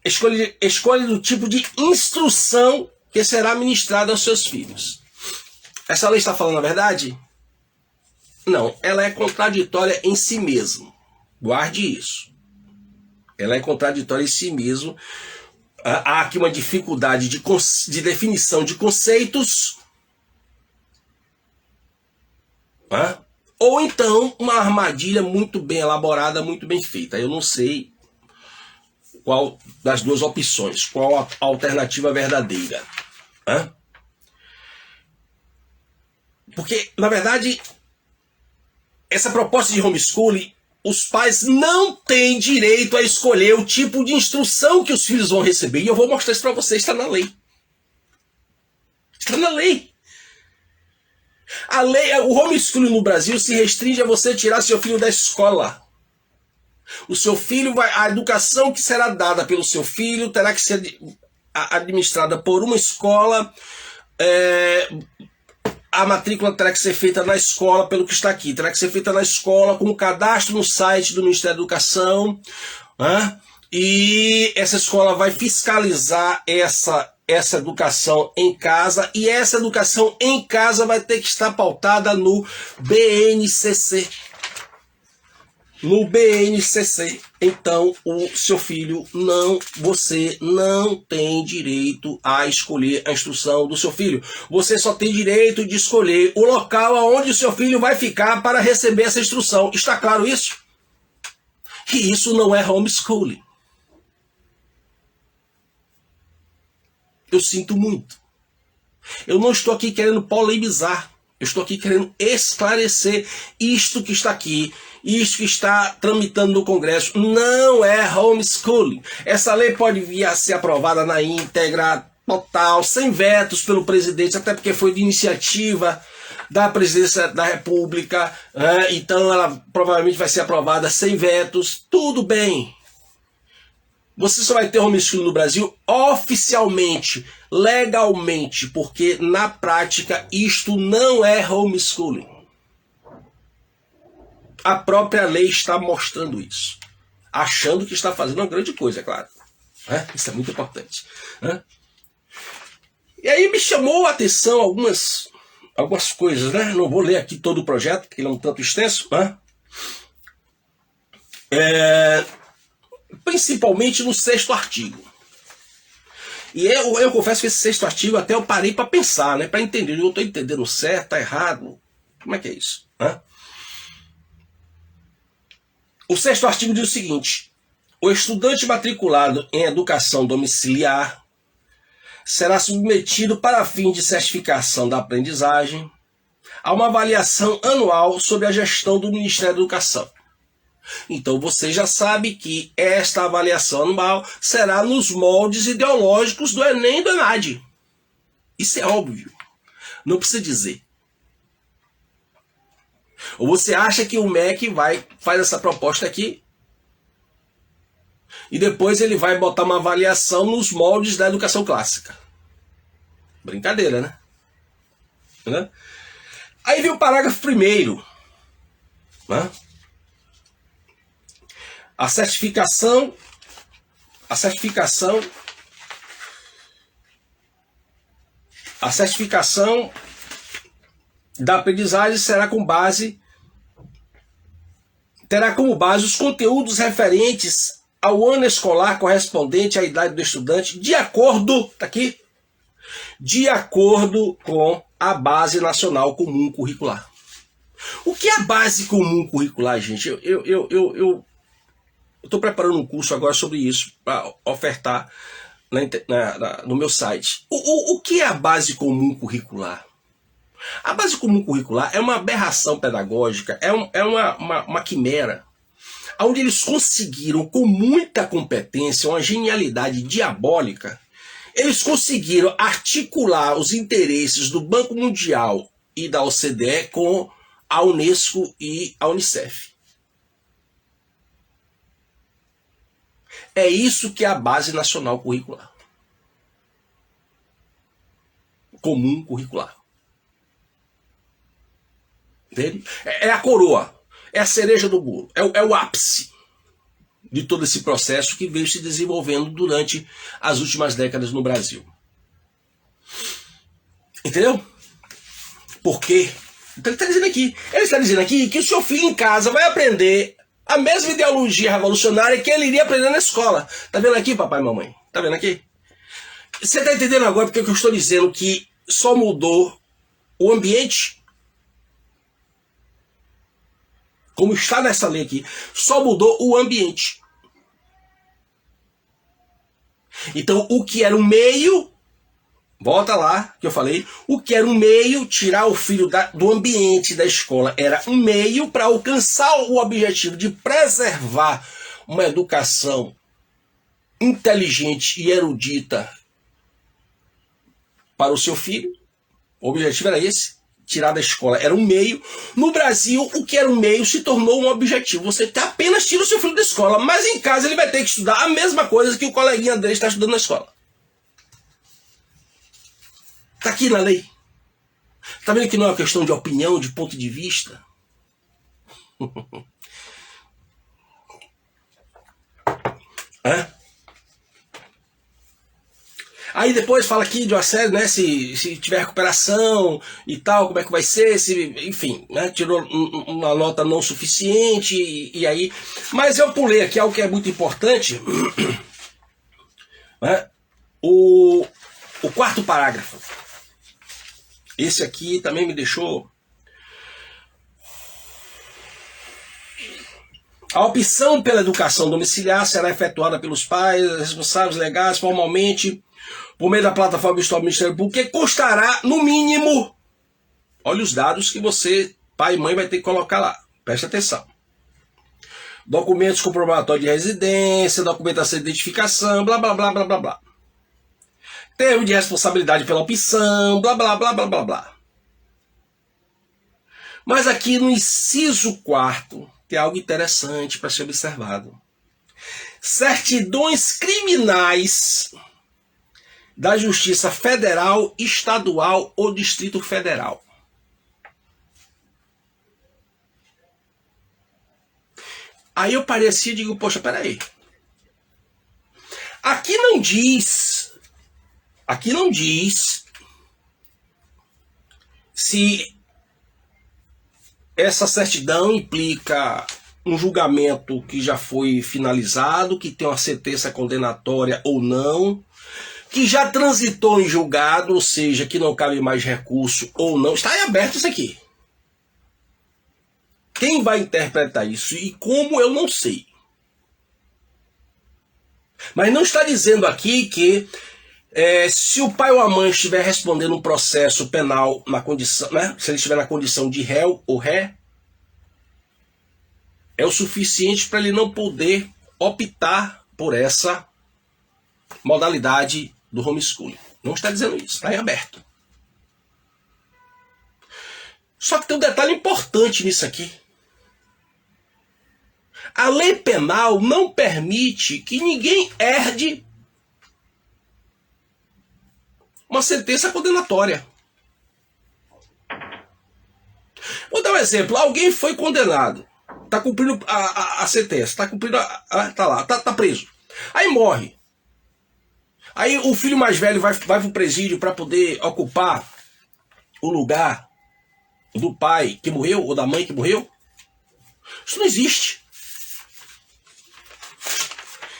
Escolha do tipo de instrução que será ministrada aos seus filhos. Essa lei está falando a verdade? Não, ela é contraditória em si mesma. Guarde isso. Ela é contraditória em si mesma. Há aqui uma dificuldade de definição de conceitos. Ou então uma armadilha muito bem elaborada, muito bem feita. Eu não sei qual das duas opções, qual a alternativa verdadeira. Porque, na verdade, essa proposta de homeschooling, os pais não têm direito a escolher o tipo de instrução que os filhos vão receber. E eu vou mostrar isso para vocês, está na lei. Está na lei. A lei, o homeschooling no Brasil se restringe a você tirar seu filho da escola. O seu filho a educação que será dada pelo seu filho terá que ser administrada por uma escola. A matrícula terá que ser feita na escola, pelo que está aqui. Terá que ser feita na escola, com cadastro no site do Ministério da Educação. E essa escola vai fiscalizar essa educação em casa. E essa educação em casa vai ter que estar pautada no BNCC. No BNCC. Então, o seu filho você não tem direito a escolher a instrução do seu filho. Você só tem direito de escolher o local onde o seu filho vai ficar para receber essa instrução. Está claro isso? E isso não é homeschooling. Eu sinto muito. Eu não estou aqui querendo polemizar. Eu estou aqui querendo esclarecer isto que está aqui. Isto que está tramitando no Congresso não é homeschooling. Essa lei pode vir a ser aprovada na íntegra, total, sem vetos pelo presidente, até porque foi de iniciativa da presidência da República, então ela provavelmente vai ser aprovada sem vetos. Tudo bem. Você só vai ter homeschooling no Brasil oficialmente, legalmente, porque na prática isto não é homeschooling. A própria lei está mostrando isso. Achando que está fazendo uma grande coisa, é claro. Isso é muito importante. E aí me chamou a atenção algumas coisas, né? Não vou ler aqui todo o projeto, porque ele é um tanto extenso. Principalmente no 6º artigo. E eu confesso que esse 6º artigo até eu parei para pensar, né? Para entender. Eu estou entendendo certo, está errado. Como é que é isso? O 6º artigo diz o seguinte: o estudante matriculado em educação domiciliar será submetido, para fim de certificação da aprendizagem, a uma avaliação anual sobre a gestão do Ministério da Educação. Então você já sabe que esta avaliação anual será nos moldes ideológicos do Enem e do ENAD. Isso é óbvio. Não precisa dizer. Ou você acha que o MEC faz essa proposta aqui e depois ele vai botar uma avaliação nos moldes da educação clássica? Brincadeira, né? Né? Aí vem o parágrafo primeiro, né? A certificação da aprendizagem terá como base os conteúdos referentes ao ano escolar correspondente à idade do estudante, de acordo com a Base Nacional Comum Curricular. O que é a Base Comum Curricular, gente? Eu estou preparando um curso agora sobre isso para ofertar no meu site. O que é a Base Comum Curricular? A Base Comum Curricular é uma aberração pedagógica, é uma quimera, onde eles conseguiram, com muita competência, uma genialidade diabólica, eles conseguiram articular os interesses do Banco Mundial e da OCDE com a Unesco e a Unicef. É isso que é a Base Nacional Curricular. Comum curricular. Entende? É a coroa, é a cereja do bolo, é o ápice de todo esse processo que veio se desenvolvendo durante as últimas décadas no Brasil. Entendeu? Por quê? Então ele está dizendo aqui que o seu filho em casa vai aprender a mesma ideologia revolucionária que ele iria aprender na escola. Tá vendo aqui, papai e mamãe? Tá vendo aqui? Você tá entendendo agora porque eu estou dizendo que só mudou o ambiente? Como está nessa lei aqui, só mudou o ambiente. Então, o que era um meio, volta lá que eu falei, o que era um meio, tirar o filho do ambiente da escola, era um meio para alcançar o objetivo de preservar uma educação inteligente e erudita para o seu filho. O objetivo era esse. Tirar da escola era um meio. No Brasil, o que era um meio se tornou um objetivo. Você apenas tira o seu filho da escola, mas em casa ele vai ter que estudar a mesma coisa que o coleguinha dele está estudando na escola. Está aqui na lei. Está vendo que não é uma questão de opinião, de ponto de vista? Aí depois fala aqui de uma série, né, se tiver recuperação e tal, como é que vai ser, enfim, né, tirou uma nota não suficiente e aí... Mas eu pulei aqui algo que é muito importante, né, o quarto parágrafo. Esse aqui também me deixou... A opção pela educação domiciliar será efetuada pelos pais responsáveis legais formalmente por meio da plataforma virtual do Ministério Público, que custará, no mínimo, olha os dados que você, pai e mãe, vai ter que colocar lá. Preste atenção. Documentos comprobatórios de residência, documentação de identificação, blá, blá, blá, blá, blá, blá. Termo de responsabilidade pela opção, blá, blá, blá, blá, blá, blá. Mas aqui no inciso 4º, tem algo interessante para ser observado. Certidões criminais da Justiça Federal, Estadual ou Distrito Federal. Aí eu parei assim e digo, poxa, peraí. Aqui não diz se essa certidão implica um julgamento que já foi finalizado, que tem uma sentença condenatória ou não, que já transitou em julgado, ou seja, que não cabe mais recurso ou não. Está aí aberto isso aqui. Quem vai interpretar isso e como, eu não sei. Mas não está dizendo aqui que se o pai ou a mãe estiver respondendo um processo penal na condição, né, se ele estiver na condição de réu ou ré, é o suficiente para ele não poder optar por essa modalidade do homeschooling. Não está dizendo isso, está em aberto. Só que tem um detalhe importante nisso aqui. A lei penal não permite que ninguém herde uma sentença condenatória. Vou dar um exemplo. Alguém foi condenado. Está cumprindo a sentença. Está cumprindo tá lá. Tá preso. Aí morre. Aí o filho mais velho vai para o presídio para poder ocupar o lugar do pai que morreu ou da mãe que morreu. Isso não existe.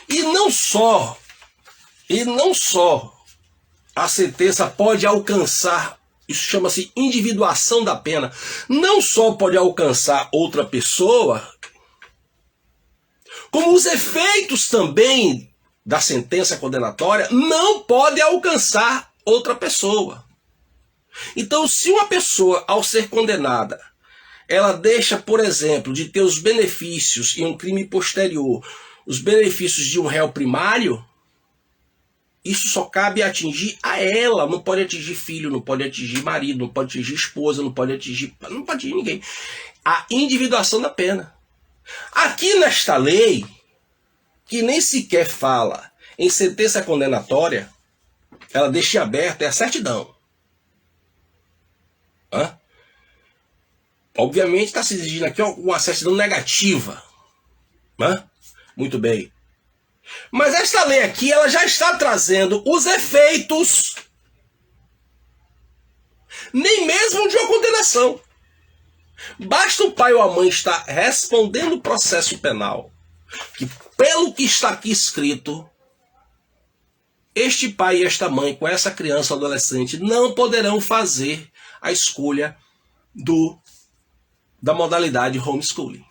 E não só a sentença pode alcançar, isso chama-se individuação da pena, não só pode alcançar outra pessoa, como os efeitos também da sentença condenatória não podem alcançar outra pessoa. Então, se uma pessoa, ao ser condenada, ela deixa, por exemplo, de ter os benefícios em um crime posterior, os benefícios de um réu primário, isso só cabe atingir a ela, não pode atingir filho, não pode atingir marido, não pode atingir esposa, não pode atingir ninguém. A individuação da pena. Aqui nesta lei, que nem sequer fala em sentença condenatória, ela deixa aberto, é a certidão. Obviamente está se exigindo aqui uma certidão negativa. Muito bem. Mas esta lei aqui, ela já está trazendo os efeitos, nem mesmo de uma condenação. Basta o pai ou a mãe estar respondendo o processo penal, que pelo que está aqui escrito, este pai e esta mãe com essa criança ou adolescente não poderão fazer a escolha da modalidade homeschooling.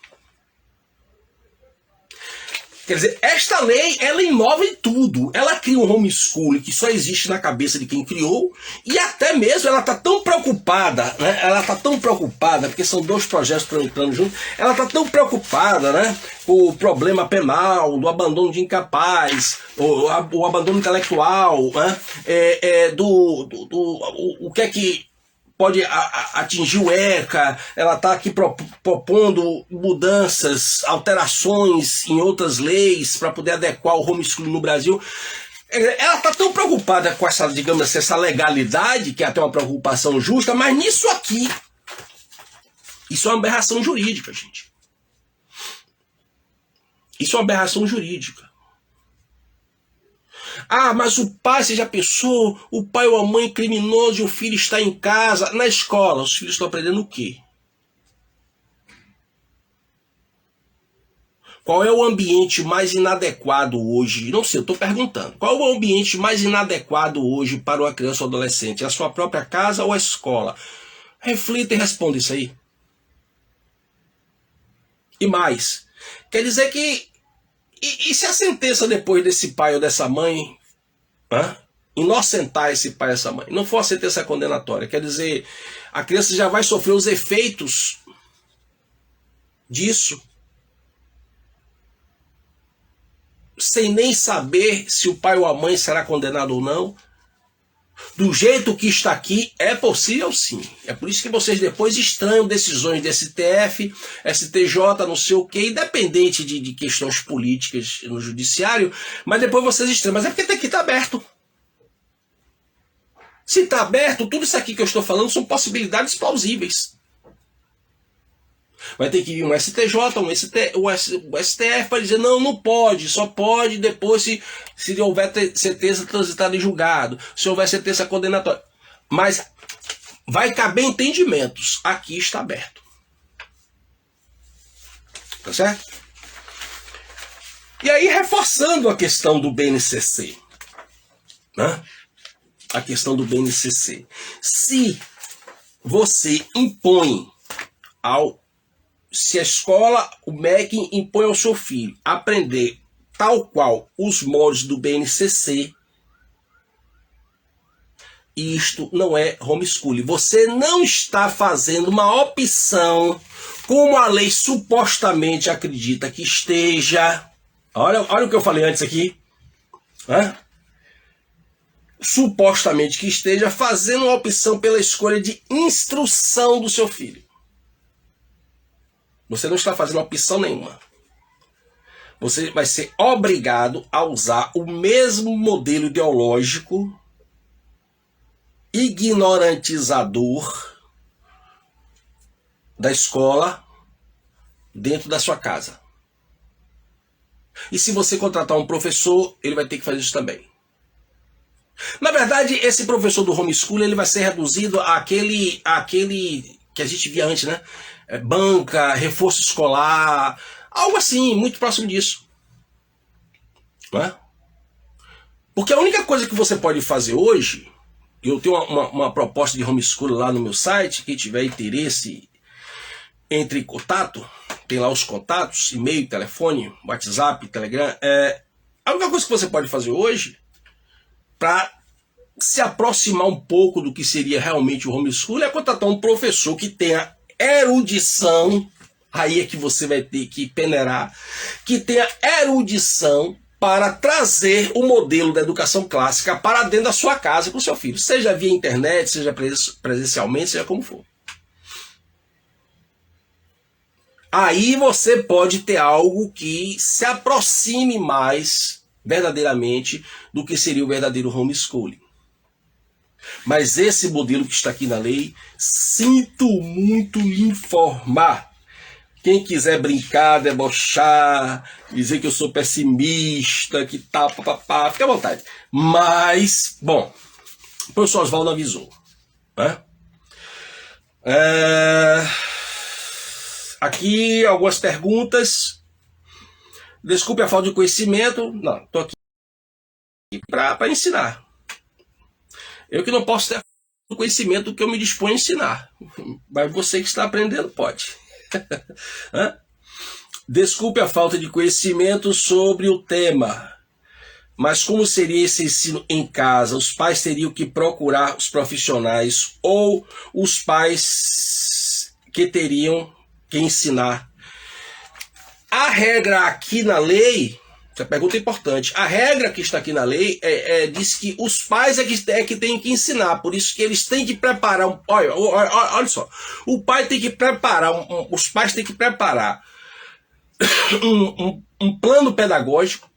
Quer dizer, esta lei, ela inova em tudo. Ela cria um homeschooling que só existe na cabeça de quem criou, e até mesmo ela está tão preocupada, né? Ela está tão preocupada, porque são dois projetos que estão entrando juntos, ela está tão preocupada, né? Com o problema penal, do abandono de incapaz, o abandono intelectual, né? O que é que pode atingir o ECA, ela está aqui propondo mudanças, alterações em outras leis para poder adequar o homeschooling no Brasil. Ela está tão preocupada com essa, digamos assim, essa legalidade, que é até uma preocupação justa, mas nisso aqui, isso é uma aberração jurídica, gente. Isso é uma aberração jurídica. Ah, mas o pai, você já pensou? O pai ou a mãe criminoso e o filho está em casa, na escola. Os filhos estão aprendendo o quê? Qual é o ambiente mais inadequado hoje? Não sei, eu estou perguntando. Qual é o ambiente mais inadequado hoje para uma criança ou adolescente? A sua própria casa ou a escola? Reflita e responda isso aí. E mais, quer dizer que E se a sentença depois desse pai ou dessa mãe, inocentar esse pai ou essa mãe, não for a sentença condenatória, quer dizer, a criança já vai sofrer os efeitos disso, sem nem saber se o pai ou a mãe será condenado ou não? Do jeito que está aqui, é possível sim. É por isso que vocês depois estranham decisões de STF, STJ, não sei o quê, independente de questões políticas no judiciário, mas depois vocês estranham. Mas é porque aqui está aberto. Se está aberto, tudo isso aqui que eu estou falando são possibilidades plausíveis. Vai ter que vir um STJ, o STF para dizer, não pode, só pode depois se houver sentença transitada em julgado, se houver sentença condenatória. Mas vai caber entendimentos, aqui está aberto. Tá certo? E aí, reforçando a questão do BNCC, né? A questão do BNCC. Se você impõe se a escola, o MEC impõe ao seu filho aprender tal qual os moldes do BNCC, isto não é homeschooling. Você não está fazendo uma opção como a lei supostamente acredita que esteja. Olha o que eu falei antes aqui. Supostamente que esteja fazendo uma opção pela escolha de instrução do seu filho. Você não está fazendo opção nenhuma. Você vai ser obrigado a usar o mesmo modelo ideológico ignorantizador da escola dentro da sua casa. E se você contratar um professor, ele vai ter que fazer isso também. Na verdade, esse professor do homeschool, ele vai ser reduzido àquele que a gente via antes, né? Banca, reforço escolar, algo assim, muito próximo disso. Não é? Porque a única coisa que você pode fazer hoje, eu tenho uma proposta de homeschool lá no meu site, quem tiver interesse, entre em contato, tem lá os contatos, e-mail, telefone, WhatsApp, Telegram. A única coisa que você pode fazer hoje, para se aproximar um pouco do que seria realmente o homeschool, é contratar um professor que tenha erudição, aí é que você vai ter que peneirar, que tenha erudição para trazer o modelo da educação clássica para dentro da sua casa com o seu filho, seja via internet, seja presencialmente, seja como for. Aí você pode ter algo que se aproxime mais verdadeiramente do que seria o verdadeiro homeschooling. Mas esse modelo que está aqui na lei, sinto muito lhe informar. Quem quiser brincar, debochar, dizer que eu sou pessimista, que tal, papapá, fica à vontade. Mas, bom, o professor Oswaldo avisou. Né? Aqui algumas perguntas. Desculpe a falta de conhecimento. Não, estou aqui para ensinar. Eu que não posso ter o conhecimento que eu me disponho a ensinar. Mas você que está aprendendo pode. Desculpe a falta de conhecimento sobre o tema. Mas como seria esse ensino em casa? Os pais teriam que procurar os profissionais ou os pais que teriam que ensinar? A regra aqui na lei, essa pergunta é importante, a regra que está aqui na lei diz que os pais é que têm que ensinar, por isso que eles têm que preparar, olha só, o pai tem que preparar, os pais têm que preparar um plano pedagógico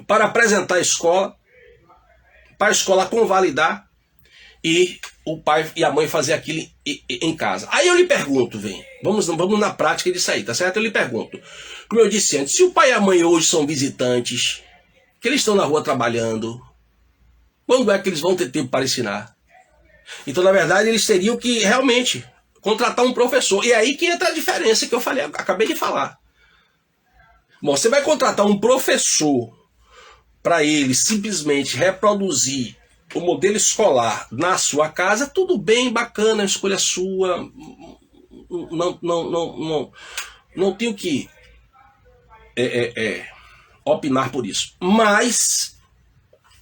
para apresentar à escola, para a escola convalidar e o pai e a mãe fazer aquilo em casa. Aí eu lhe pergunto, vamos na prática disso aí, tá certo? Eu lhe pergunto, como eu disse antes, se o pai e a mãe hoje são visitantes, que eles estão na rua trabalhando, quando é que eles vão ter tempo para ensinar? Então, na verdade, eles teriam que realmente contratar um professor. E é aí que entra a diferença que eu falei, acabei de falar. Bom, você vai contratar um professor para ele simplesmente reproduzir o modelo escolar na sua casa, tudo bem, bacana, a escolha sua, não tenho que opinar por isso. Mas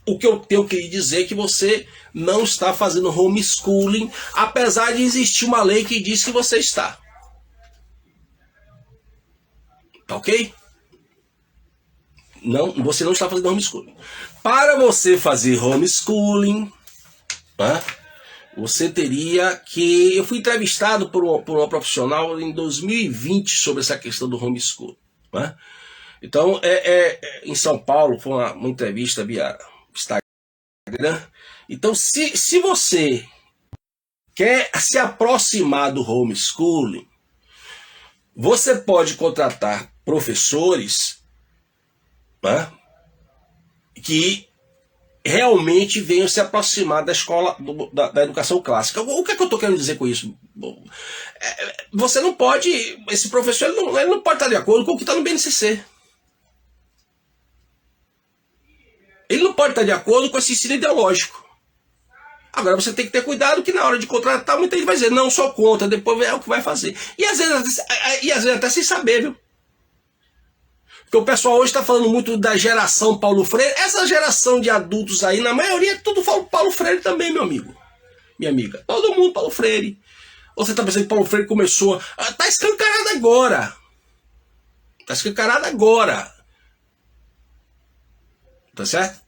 o que eu tenho que lhe dizer é que você não está fazendo homeschooling, apesar de existir uma lei que diz que você está. Tá ok? Não, você não está fazendo homeschooling. Para você fazer homeschooling, né, você teria que... Eu fui entrevistado por uma profissional em 2020 sobre essa questão do homeschooling. Né? Então, em São Paulo, foi uma entrevista via Instagram. Então, se você quer se aproximar do homeschooling, você pode contratar professores, né, que realmente venham se aproximar da escola, da educação clássica. O que é que eu estou querendo dizer com isso? Você não pode, esse professor ele não pode estar de acordo com o que está no BNCC. Ele não pode estar de acordo com esse ensino ideológico. Agora você tem que ter cuidado que na hora de contratar, muita gente vai dizer, não, sou contra, depois é o que vai fazer. E às vezes até sem saber, viu? Porque o pessoal hoje está falando muito da geração Paulo Freire. Essa geração de adultos aí, na maioria, tudo fala Paulo Freire também, meu amigo. Minha amiga. Todo mundo Paulo Freire. Ou você está pensando que Paulo Freire começou... Está escancarado agora. Está escancarado agora. Tá certo?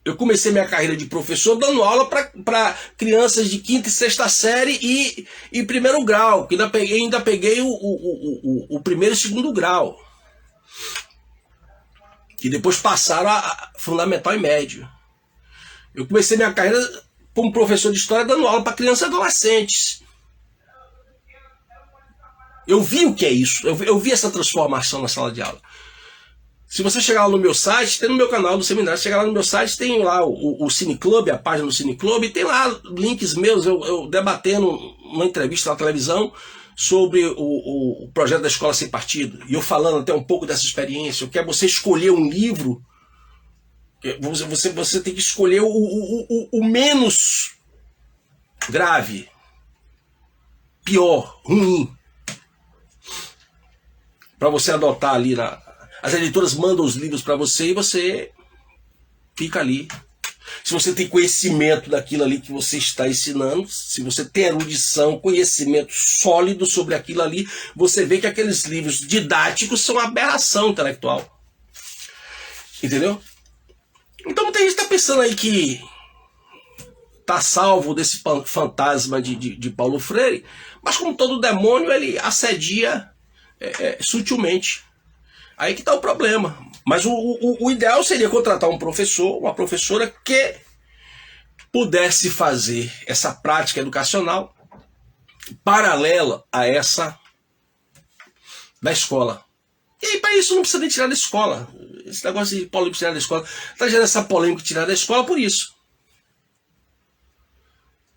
Eu comecei minha carreira de professor dando aula para crianças de quinta e sexta série e primeiro grau, que ainda peguei o primeiro e segundo grau. Que depois passaram a fundamental e médio. Eu comecei minha carreira como professor de história dando aula para crianças e adolescentes. Eu vi o que é isso, eu vi essa transformação na sala de aula. Se você chegar lá no meu site, tem no meu canal do seminário, chegar lá no meu site, tem lá o Cine Club, a página do Cine Club, e tem lá links meus, eu debatendo uma entrevista na televisão sobre o projeto da Escola Sem Partido, e eu falando até um pouco dessa experiência. Eu quero você escolher um livro, você tem que escolher o menos grave, pior, ruim, para você adotar ali as editoras mandam os livros para você e você fica ali. Se você tem conhecimento daquilo ali que você está ensinando, se você tem erudição, conhecimento sólido sobre aquilo ali, você vê que aqueles livros didáticos são uma aberração intelectual. Entendeu? Então muita gente está pensando aí que está salvo desse fantasma de Paulo Freire, mas como todo demônio, ele assedia sutilmente. Aí que está o problema. Mas o ideal seria contratar um professor, uma professora que pudesse fazer essa prática educacional paralela a essa da escola. E aí, para isso, não precisa nem tirar da escola. Esse negócio de polêmica tirar da escola. Está gerando essa polêmica de tirar da escola por isso.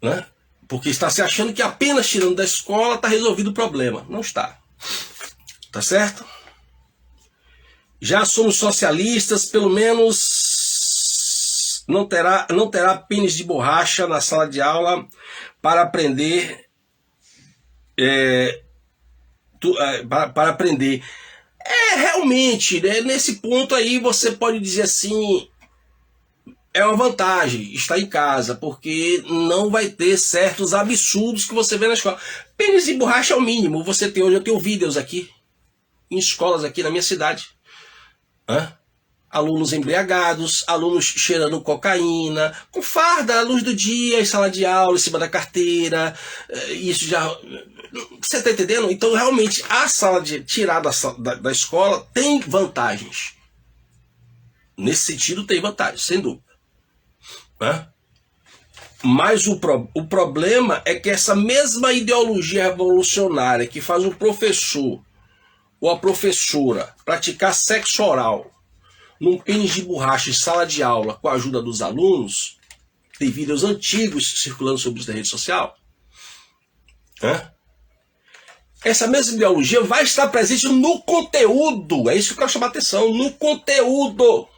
Né? Porque está se achando que apenas tirando da escola está resolvido o problema. Não está. Tá certo? Já somos socialistas, pelo menos não terá pênis de borracha na sala de aula para aprender. Para aprender. Realmente, né, nesse ponto aí você pode dizer assim, é uma vantagem estar em casa, porque não vai ter certos absurdos que você vê na escola. Pênis de borracha é o mínimo. Você tem, hoje eu tenho vídeos aqui, em escolas aqui na minha cidade. Alunos embriagados, alunos cheirando cocaína, com farda à luz do dia, em sala de aula, em cima da carteira. Isso já... Você está entendendo? Então realmente a sala de tirar da escola tem vantagens. Nesse sentido tem vantagens, sem dúvida. Mas o problema é que essa mesma ideologia revolucionária que faz o professor ou a professora praticar sexo oral num pênis de borracha em sala de aula com a ajuda dos alunos, tem vídeos antigos circulando sobre isso na rede social, essa mesma ideologia vai estar presente no conteúdo, é isso que eu quero chamar a atenção, no conteúdo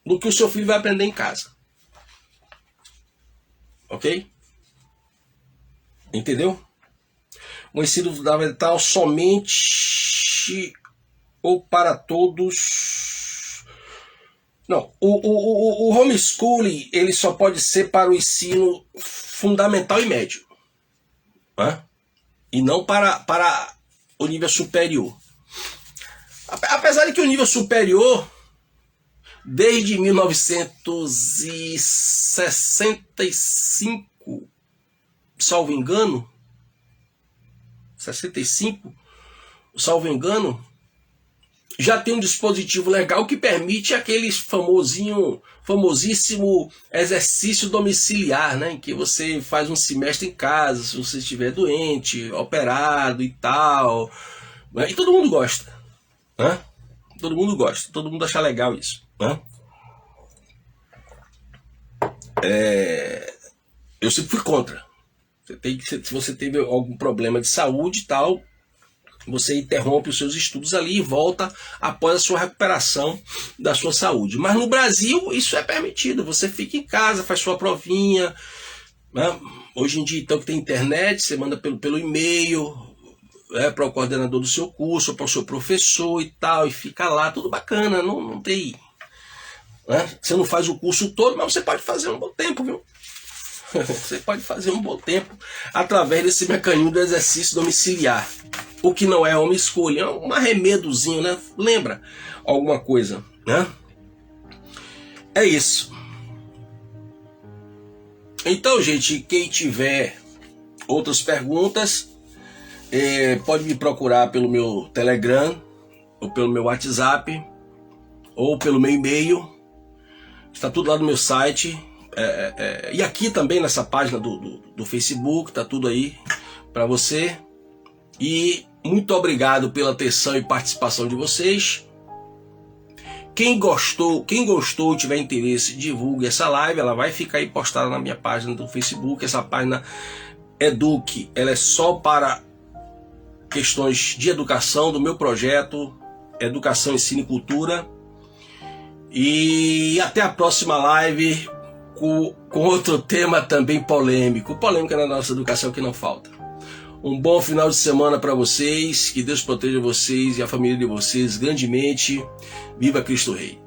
do que o seu filho vai aprender em casa. Ok? Entendeu? O ensino fundamental somente ou para todos. Não, o homeschooling ele só pode ser para o ensino fundamental e médio, e não para o nível superior. Apesar de que o nível superior, desde 1965, salvo engano, 65, salvo engano, já tem um dispositivo legal que permite aquele famosíssimo exercício domiciliar, né, em que você faz um semestre em casa, se você estiver doente, operado e tal, né, e todo mundo gosta, né? Todo mundo gosta, todo mundo acha legal isso, né? Eu sempre fui contra. Se você teve algum problema de saúde e tal, você interrompe os seus estudos ali e volta após a sua recuperação da sua saúde. Mas no Brasil isso é permitido. Você fica em casa, faz sua provinha, né? Hoje em dia, então, que tem internet, você manda pelo e-mail, para o coordenador do seu curso, para o seu professor e tal, e fica lá, tudo bacana, não tem... Né? Você não faz o curso todo, mas você pode fazer um bom tempo, viu? Você pode fazer um bom tempo através desse mecanismo do exercício domiciliar. O que não é homeschooling, é um arremedozinho, né? Lembra alguma coisa, né? É isso. Então, gente, quem tiver outras perguntas, pode me procurar pelo meu Telegram, ou pelo meu WhatsApp, ou pelo meu e-mail. Está tudo lá no meu site. E aqui também nessa página do Facebook, está tudo aí para você. E muito obrigado pela atenção e participação de vocês. Quem gostou e tiver interesse, divulgue essa live. Ela vai ficar aí postada na minha página do Facebook. Essa página Eduque, ela é só para questões de educação do meu projeto Educação, Ensino e Cultura. E até a próxima live com outro tema também polêmico. Polêmica na nossa educação que não falta. Um bom final de semana para vocês. Que Deus proteja vocês e a família de vocês grandemente. Viva Cristo Rei.